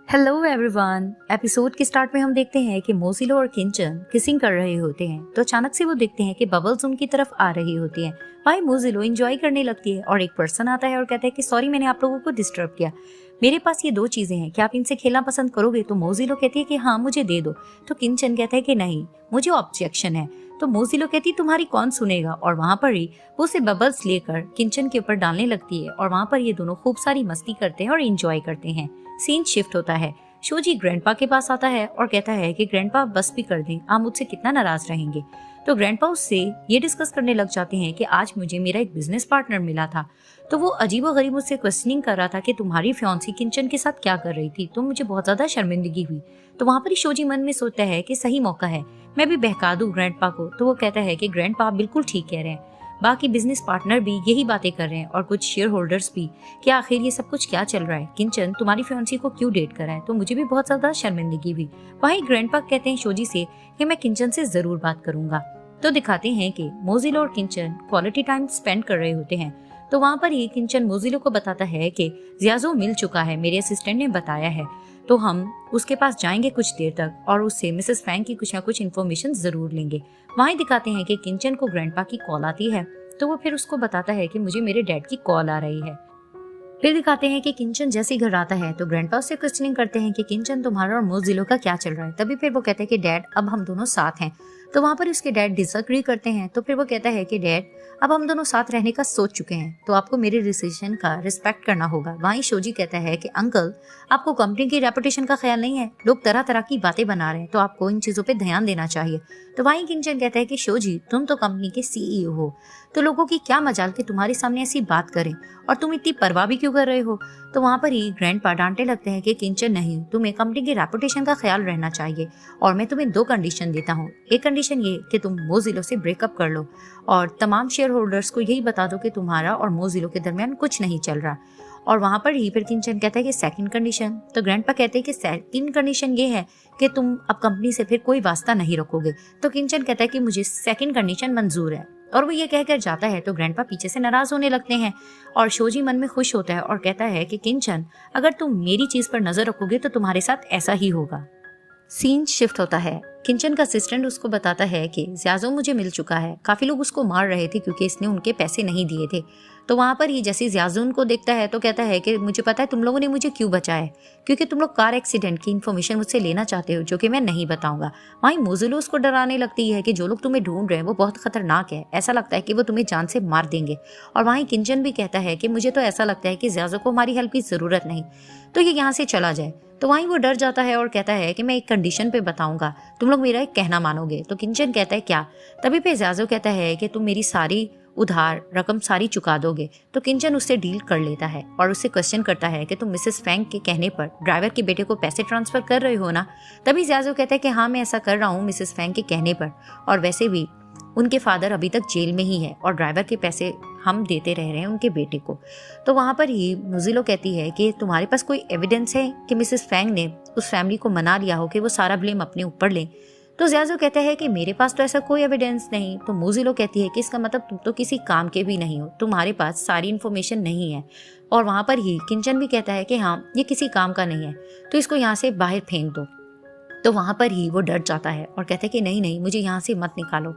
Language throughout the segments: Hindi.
Hello everyone. एपिसोड के स्टार्ट में हम देखते हैं कि मोज़िलो और किंचन किसिंग कर रहे होते हैं, तो अचानक से वो देखते हैं कि बबल्स उनकी तरफ आ रही होती हैं। भाई मोज़िलो एंजॉय करने लगती है और एक पर्सन आता है और कहता है कि सॉरी मैंने आप लोगों को डिस्टर्ब किया, मेरे पास ये 2 चीजें हैं, क्या आप इनसे खेलना पसंद करोगे? तो मोज़िलो कहती है कि हाँ मुझे दे दो। तो किंचन कहता है कि नहीं मुझे ऑब्जेक्शन है। तो मोज़िलो कहती है तुम्हारी कौन सुनेगा, और वहाँ पर ही वो उसे बबल्स लेकर किंचन के ऊपर डालने लगती है और वहाँ पर ये दोनों खूब सारी मस्ती करते हैं और एंजॉय करते हैं। सीन शिफ्ट होता है। शोजी ग्रैंडपा के पास आता है और कहता है कि ग्रैंडपा बस भी कर दें, आप मुझसे कितना नाराज रहेंगे। तो ग्रैंडपा उससे ये डिस्कस करने लग जाते हैं कि आज मुझे मेरा एक बिजनेस पार्टनर मिला था, तो वो अजीबोगरीब मुझसे क्वेश्चनिंग कर रहा था कि तुम्हारी फियांसी किंचन के साथ क्या कर रही थी, तो मुझे बहुत ज्यादा शर्मिंदगी हुई। तो वहाँ पर ही शोजी मन में सोचता है कि सही मौका है मैं भी बहका दूं ग्रैंडपा को। तो वो कहता है कि ग्रैंडपा आप बिल्कुल ठीक कह रहे हैं, बाकी बिजनेस पार्टनर भी यही बातें कर रहे हैं और कुछ शेयर होल्डर्स भी कि आखिर ये सब कुछ क्या चल रहा है, किंचन तुम्हारी फियांसी को क्यों डेट कर रहा है। तो मुझे भी बहुत ज्यादा शर्मिंदगी हुई। वहीं ग्रैंडपा कहते हैं शोजी से कि मैं किंचन से जरूर बात करूंगा। तो दिखाते हैं कि मोज़िलो और किंचन क्वालिटी टाइम स्पेंड कर रहे होते हैं। तो वहाँ पर ही किंचन मोज़िलो को बताता है कि जियाजो मिल चुका है, मेरे असिस्टेंट ने बताया है, तो हम उसके पास जाएंगे कुछ देर तक और उससे मिसेस फैंग की कुछ ना कुछ इन्फॉर्मेशन जरूर लेंगे। वहीं दिखाते हैं कि किंचन को ग्रैंडपा की कॉल आती है, तो वो फिर उसको बताता है कि मुझे मेरे डैड की कॉल आ रही है। फिर दिखाते हैं कि किंचन जैसे ही घर आता है तो ग्रैंडपा उससे क्वेश्चनिंग करते हैं कि किंचन तुम्हारा और मोज़िलो का क्या चल रहा है। तभी फिर वो कहते हैं कि डैड अब हम दोनों साथ हैं। तो वहाँ पर उसके डैड डिसएग्री करते हैं। तो फिर वो कहता है कि डैड अब हम दोनों साथ रहने का सोच चुके हैं, तो आपको मेरे डिसीजन का रिस्पेक्ट करना होगा। वहीं शोजी कहता है कि अंकल आपको कंपनी की रेपुटेशन का ख्याल नहीं है, लोग तरह तरह की बातें बना रहे हैं, तो आपको इन चीजों पे ध्यान देना चाहिए। तो वहीं किंचन कहता है कि शोजी तुम तो कंपनी के सीईओ हो, तो लोगों की क्या मजाल कि तुम्हारे सामने ऐसी बात करें, और तुम इतनी परवाह भी क्यों कर रहे हो। तो वहाँ पर ही ग्रैंडपा डांटने लगते हैं कि किंचन नहीं, तुम्हें कंपनी की रेपुटेशन का ख्याल रहना चाहिए और मैं तुम्हें 2 कंडीशन देता हूँ। एक कंडीशन ये कि तुम मोज़िलो से ब्रेकअप कर लो और तमाम शेयर होल्डर्स को यही बता दो कि तुम्हारा और मोज़िलो के दरमियान कुछ नहीं चल रहा। और वहाँ पर ही फिर किंचन कहता है कि सेकंड कंडीशन। तो ग्रैंडपा कहते हैं कि सेकंड कंडीशन ये है कि तुम अब कंपनी से फिर कोई वास्ता नहीं रखोगे। तो किंचन कहता है कि मुझे सेकंड कंडीशन मंजूर है, और वो ये कहकर जाता है। तो ग्रैंडपा पीछे से नाराज होने लगते हैं और शोजी मन में खुश होता है और कहता है कि किंचन अगर तुम मेरी चीज पर नजर रखोगे तो तुम्हारे साथ ऐसा ही होगा। सीन शिफ्ट होता है। किंचन का असिस्टेंट उसको बताता है कि जियाजो मुझे मिल चुका है, काफी लोग उसको मार रहे थे क्योंकि इसने उनके पैसे नहीं दिए थे। तो वहां पर ही जैसे जियाजो उनको देखता है तो कहता है कि मुझे पता है तुम लोगों ने मुझे क्यों बचाया है, क्योंकि तुम लोग कार एक्सीडेंट की इन्फॉर्मेशन मुझसे लेना चाहते हो जो कि मैं नहीं बताऊंगा। वहीं मोज़िलो उसको डराने लगती है कि जो लोग तुम्हें ढूंढ रहे हैं वो बहुत खतरनाक है, ऐसा लगता है कि वो तुम्हें जान से मार देंगे। और वहीं किंचन भी कहता है कि मुझे तो ऐसा लगता है कि जियाजो को हमारी हेल्प की जरूरत नहीं, तो ये यहाँ से चला जाए। तो वहीं वो डर जाता है और कहता है कि मैं एक कंडीशन पे बताऊंगा, तुम लोग मेरा एक कहना मानोगे। तो किंचन कहता है क्या। तभी पे जियाजो कहता है कि तुम मेरी सारी उधार रकम सारी चुका दोगे। तो किंचन उससे डील कर लेता है और उससे क्वेश्चन करता है कि तुम मिसेस फैंग के कहने पर ड्राइवर के बेटे को पैसे ट्रांसफर कर रहे हो ना। तभी जियाजो कहता है कि हाँ मैं ऐसा कर रहा हूँ मिसेस फैंग के कहने पर, और वैसे भी उनके फादर अभी तक जेल में ही है और ड्राइवर के पैसे हम देते रह रहे हैं उनके बेटे को। तो वहां पर ही मोज़िलो कहती है कि तुम्हारे पास कोई एविडेंस है कि मिसेस फैंग ने उस फैमिली को मना लिया हो कि वो सारा ब्लेम अपने ऊपर लें। तो जियाजो कहता है कि मेरे पास तो ऐसा कोई एविडेंस नहीं। तो मोज़िलो कहती है कि इसका मतलब तुम तो किसी काम के भी नहीं हो, तुम्हारे पास सारी इन्फॉर्मेशन नहीं है। और वहां पर ही किंचन भी कहता है कि हाँ ये किसी काम का नहीं है, तो इसको यहाँ से बाहर फेंक दो। तो वहां पर ही वो डर जाता है और कहता है कि नहीं नहीं मुझे यहाँ से मत निकालो,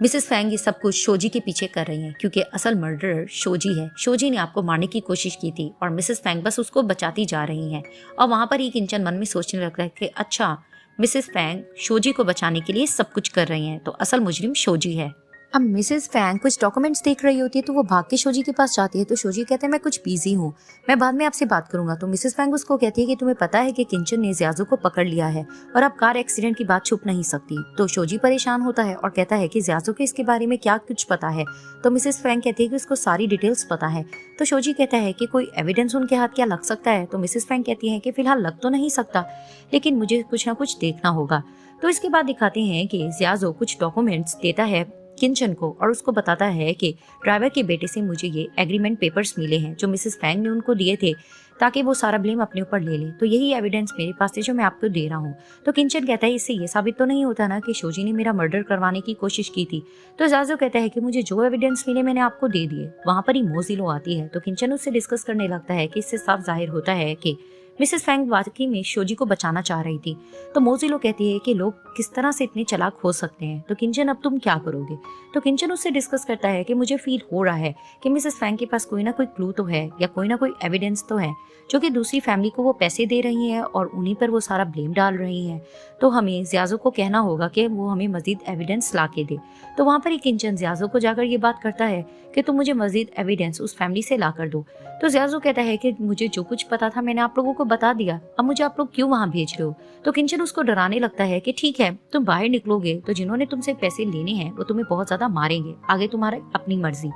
मिसेस फैंग ये सब कुछ शोजी के पीछे कर रही हैं क्योंकि असल मर्डरर शोजी है। शोजी ने आपको मारने की कोशिश की थी और मिसेस फैंग बस उसको बचाती जा रही हैं। और वहां पर ही किंचन मन में सोचने लगता है कि अच्छा मिसेस फैंग शोजी को बचाने के लिए सब कुछ कर रही हैं, तो असल मुजरिम शोजी है। अब मिसेस फैंग कुछ डॉक्यूमेंट्स देख रही होती है तो वो भाग के शोजी के पास जाती है। तो शोजी कहता है मैं कुछ बिजी हूँ, मैं बाद में आपसे बात करूंगा। तो मिसेस फैंग उसको कहती है कि तुम्हें पता है कि किंचन ने जियाजो को पकड़ लिया है और अब कार एक्सीडेंट की बात छुप नहीं सकती। तो शोजी परेशान होता है और कहता है कि जियाजो को इसके बारे में क्या कुछ पता है। तो मिसेस फैंग कहती है कि उसको सारी डिटेल्स पता है। तो शोजी कहता है कि कोई एविडेंस उनके हाथ क्या लग सकता है। तो मिसेस फैंग कहती है कि फिलहाल लग तो नहीं सकता, लेकिन मुझे कुछ ना कुछ देखना होगा। तो इसके बाद दिखाते हैं कि जियाजो कुछ डॉक्यूमेंट्स देता है किंचन को और उसको बताता है कि ड्राइवर के बेटे से मुझे ये एग्रीमेंट पेपर्स मिले हैं जो मिसेस फैंग ने उनको दिए थे ताकि वो सारा ब्लेम अपने ऊपर ले ले, तो यही एविडेंस मेरे पास है जो मैं आपको दे रहा हूँ। तो किंचन कहता है इससे ये साबित तो नहीं होता ना कि शोजी ने मेरा मर्डर करवाने की कोशिश की थी। तो जियाजो कहता है कि मुझे जो एविडेंस मिले मैंने आपको दे दिए। वहां पर ही मोज़िलो आती है तो किंचन उससे डिस्कस करने लगता है कि इससे साफ जाहिर होता है कि मिसेस फैंग वाकई में शोजी को बचाना चाह रही थी। तो मोजिलो कहती है कि लोग किस तरह से इतने चालाक हो सकते हैं, तो किंचन अब तुम क्या करोगे। तो किंचन उससे डिस्कस करता है कि मुझे फील हो रहा है कि मिसेस फैंग के पास कोई ना कोई क्लू तो है या कोई ना कोई एविडेंस तो है, जो कि दूसरी फैमिली को वो पैसे दे रही है और उन्हीं पर वो सारा ब्लेम डाल रही है। तो हमें जियाजो को कहना होगा कि वो हमें मजीद एविडेंस ला के दे। तो वहाँ पर ही किंचन जियाजो को जाकर ये बात करता है कि तुम मुझे मजीद एविडेंस उस फैमिली से ला कर दो। तो जियाजो कहता है कि मुझे जो कुछ पता था मैंने आप लोगों को बता दिया, अब मुझे आप लोग क्यों वहाँ भेज रहे हो। तो किंचन उसको डराने लगता है कि ठीक है, तुम बाहर निकलोगे तो जिन्होंने तुमसे पैसे लेने हैं वो तुम्हें बहुत ज्यादा मारेंगे, आगे तुम्हारी अपनी मर्जी।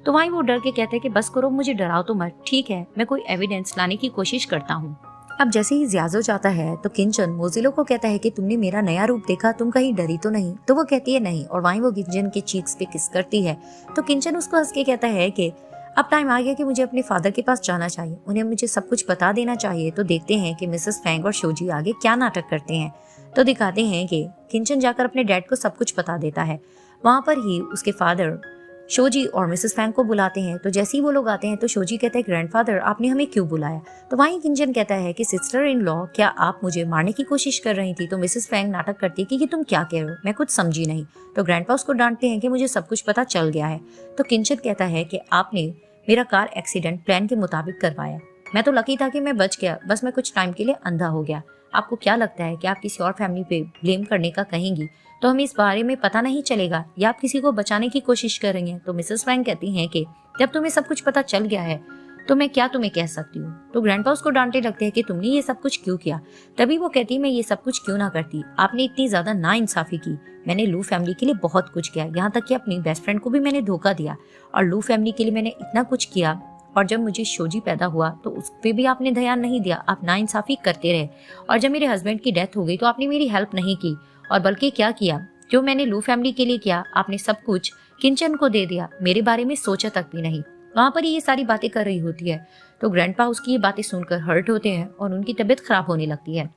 तो वहीं वो डर के कहते हैं कि बस करो, मुझे डराओ तो मत, ठीक है मैं कोई एविडेंस लाने की कोशिश करता हूँ। अब जैसे ही जियाजो जाता है तो किंचन मोजिलो को कहता है कि तुमने मेरा नया रूप देखा, तुम कहीं डरी तो नहीं। तो वो कहती है नहीं, और वहीं वो किंचन के चीक्स पे किस करती है। तो किंचन उसको हंस के कहता है कि अब टाइम आ गया कि मुझे अपने फादर के पास जाना चाहिए, उन्हें मुझे सब कुछ बता देना चाहिए। तो देखते हैं कि मिसेस फैंग और शोजी आगे क्या नाटक करते हैं। तो दिखाते हैं कि किंचन जाकर अपने डैड को सब कुछ बता देता है। वहां पर ही उसके फादर शोजी और मिसेस फैंग को बुलाते हैं। तो जैसे ही वो लोग आते हैं तो शोजी कहता है ग्रैंडफादर आपने हमें क्यों बुलाया। तो वहीं किंचन कहता है कि सिस्टर इन लॉ क्या आप मुझे मारने की कोशिश कर रही थी। तो मिसेस फैंग नाटक करती है कि ये तुम क्या कह रहे हो, मैं कुछ समझी नहीं। तो ग्रैंडपा उसको डांटते हैं कि मुझे सब कुछ पता चल गया है। तो किंचन कहता है कि आपने मेरा कार एक्सीडेंट प्लान के मुताबिक करवाया, मैं तो लकी था कि मैं बच गया, बस मैं कुछ टाइम के लिए अंधा हो गया। आपको क्या लगता है कि आप किसी और फैमिली पे ब्लेम करने का कहेंगी तो हमें इस बारे में पता नहीं चलेगा, या आप किसी को बचाने की कोशिश कर रही हैं। तो मिसेस फैंग कहती हैं कि जब तुम्हें सब कुछ पता चल गया है तो मैं क्या तुम्हें कह सकती हूँ। तो ग्रैंडपा उसको डांटने लगते हैं कि तुमने ये सब कुछ क्यों किया। तभी वो कहती मैं ये सब कुछ क्यों ना करती, आपने इतनी ज्यादा नाइंसाफी की। मैंने लू फैमिली के लिए बहुत कुछ किया, यहाँ तक कि अपनी बेस्ट फ्रेंड को भी मैंने धोखा दिया, और लू फैमिली के लिए मैंने इतना कुछ किया। और जब मुझे शोजी पैदा हुआ तो उस पे भी आपने ध्यान नहीं दिया, आप नाइंसाफी करते रहे। और जब मेरे हस्बैंड की डेथ हो गई तो आपने मेरी हेल्प नहीं की, और बल्कि क्या किया, जो मैंने लू फैमिली के लिए किया आपने सब कुछ किंचन को दे दिया, मेरे बारे में सोचा तक भी नहीं। वहां पर ये सारी बातें कर रही होती है। तो ग्रैंडपा उसकी ये बातें सुनकर हर्ट होते हैं और उनकी तबीयत खराब होने लगती है।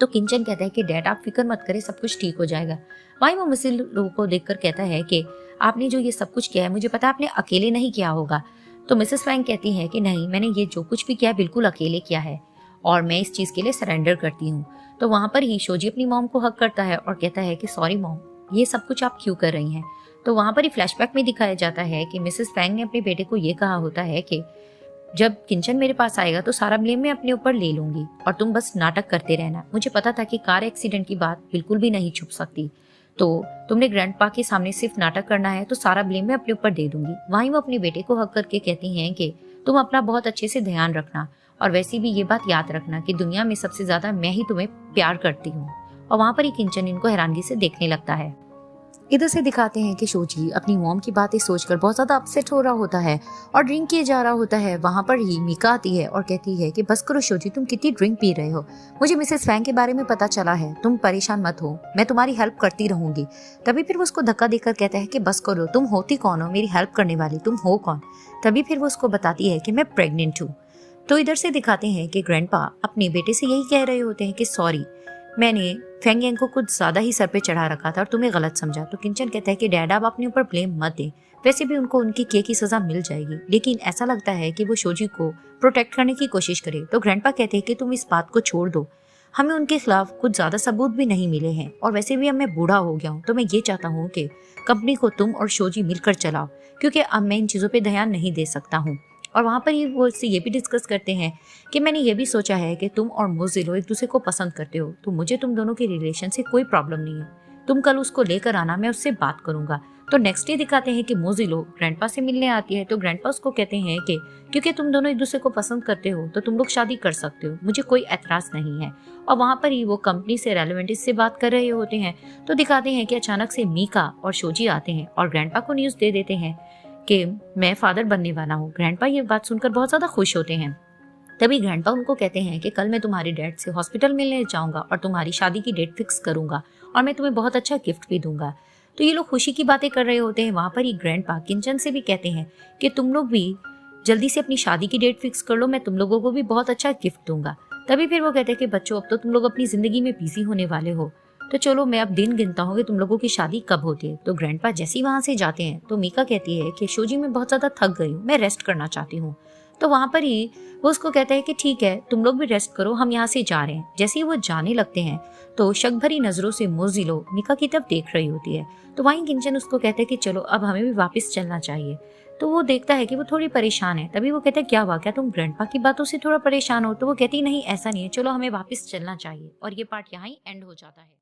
तो किंचन कहता है कि डैड आप फिक्र मत करें, सब कुछ ठीक हो जाएगा। वहीं वो मिसेस लू को देखकर कहता है कि आपने जो ये सब कुछ किया है मुझे पता है आपने अकेले नहीं किया होगा। तो मिसेस फैंग कहती है कि नहीं, मैंने ये जो कुछ भी किया है बिल्कुल अकेले किया है और मैं इस चीज के लिए सरेंडर करती हूँ। तो वहां पर ही शोजी अपनी मॉम को हक करता है और कहता है कि सॉरी मॉम, ये सब कुछ आप क्यों कर रही हैं। तो वहां पर ही फ्लैशबैक में दिखाया जाता है कि मिसेस फैंग ने अपने बेटे को ये कहा होता है कि जब किंचन मेरे पास आएगा तो सारा ब्लेम मैं अपने ऊपर ले लूंगी और तुम बस नाटक करते रहना। मुझे पता था कि कार एक्सीडेंट की बात बिल्कुल भी नहीं छुप सकती, तो तुमने ग्रैंडपा के सामने सिर्फ नाटक करना है तो सारा ब्लेम मैं अपने ऊपर दे दूंगी। वहीं वो अपने बेटे को हक करके कहती हैं कि तुम अपना बहुत अच्छे से ध्यान रखना, और वैसे भी ये बात याद रखना कि दुनिया में सबसे ज्यादा मैं ही तुम्हें प्यार करती हूँ। और वहां पर ही किंचन इनको हैरानगी से देखने लगता है। इधर से दिखाते हैं कि शोजी अपनी मॉम की बातें सोचकर बहुत ज्यादा अपसेट हो रहा होता है और ड्रिंक किए जा रहा होता है। वहां पर ही मीका आती है और कहती है कि बस करो शोजी, तुम कितनी ड्रिंक पी रहे हो, मुझे मिसेस फैंग के बारे में पता चला है, तुम परेशान मत हो, मैं तुम्हारी हेल्प करती रहूंगी। तभी फिर वो उसको धक्का देकर कहता है कि बस करो, तुम होती कौन हो मेरी हेल्प करने वाली, तुम हो कौन। तभी फिर वो उसको बताती है कि मैं प्रेग्नेंट हूँ। तो इधर से दिखाते हैं कि ग्रैंडपा अपने बेटे से यही कह रहे होते हैं कि सॉरी, मैंने फेंग यांग को कुछ ज्यादा ही सर पे चढ़ा रखा था और तुम्हें गलत समझा। तो किंचन कहता है कि डैड आप अपने ऊपर ब्लेम मत दें, वैसे भी उनको उनकी किए की सजा मिल जाएगी, लेकिन ऐसा लगता है कि वो शोजी को प्रोटेक्ट करने की कोशिश करे। तो ग्रैंडपा कहते हैं कि तुम इस बात को छोड़ दो, हमें उनके खिलाफ कुछ ज्यादा सबूत भी नहीं मिले हैं, और वैसे भी अब मैं बूढ़ा हो गया हूँ, तो मैं ये चाहता हूँ कि कंपनी को तुम और शोजी मिलकर चलाओ, क्योंकि अब मैं इन चीजों पे ध्यान नहीं दे सकता हूँ। और वहाँ पर ही वो इससे ये भी डिस्कस करते हैं कि मैंने ये भी सोचा है कि तुम और मोजिलो एक दूसरे को पसंद करते हो, तो मुझे तुम दोनों के रिलेशन से कोई प्रॉब्लम नहीं है, तुम कल उसको लेकर आना, मैं उससे बात करूंगा। तो नेक्स्ट डे दिखाते हैं कि मोजिलो ग्रैंडपा से मिलने आती है। तो ग्रैंडपा उसको कहते हैं कि क्योंकि तुम दोनों एक दूसरे को पसंद करते हो तो तुम लोग शादी कर सकते हो, मुझे कोई एतराज नहीं है। और वहाँ पर ही वो कंपनी से रेलेवेंटिस से बात कर रहे होते हैं। तो दिखाते हैं कि अचानक से मीका और शोजी आते हैं और ग्रैंडपा को न्यूज दे देते हैं कि मैं फादर बनने वाला हूँ। ग्रैंडपा ये बात सुनकर बहुत ज्यादा खुश होते हैं। तभी ग्रैंडपा उनको कहते हैं कि कल मैं तुम्हारे डैड से हॉस्पिटल मिलने जाऊंगा और तुम्हारी शादी की डेट फिक्स करूंगा और मैं तुम्हें बहुत अच्छा गिफ्ट भी दूंगा। तो ये लोग खुशी की बातें कर रहे होते हैं। वहां पर ही ग्रैंडपा किंचन से भी कहते हैं कि तुम लोग भी जल्दी से अपनी शादी की डेट फिक्स कर लो, मैं तुम लोगों को भी बहुत अच्छा गिफ्ट दूंगा। तभी फिर वो कहते हैं कि बच्चों अब तो तुम लोग अपनी जिंदगी में बिजी होने वाले हो, तो चलो मैं अब दिन गिनता हूँ कि तुम लोगों की शादी कब होती है। तो ग्रैंडपा जैसे ही वहां से जाते हैं तो मीका कहती है कि शोजी मैं बहुत ज्यादा थक गई हूँ, मैं रेस्ट करना चाहती हूँ। तो वहां पर ही वो उसको कहता है कि ठीक है, तुम लोग भी रेस्ट करो, हम यहाँ से जा रहे हैं। जैसे ही वो जाने लगते हैं तो शक भरी नजरों से मोजिलो निका की तरफ देख रही होती है। तो वहीं किंचन उसको कहता है कि चलो अब हमें भी वापस चलना चाहिए। तो वो देखता है कि वो थोड़ी परेशान है। तभी वो कहता है क्या हुआ, क्या तुम ग्रैंडपा की बातों से थोड़ा परेशान हो? तो वो कहती नहीं, ऐसा नहीं है, चलो हमें वापस चलना चाहिए। और ये पार्ट यहाँ ही एंड हो जाता है।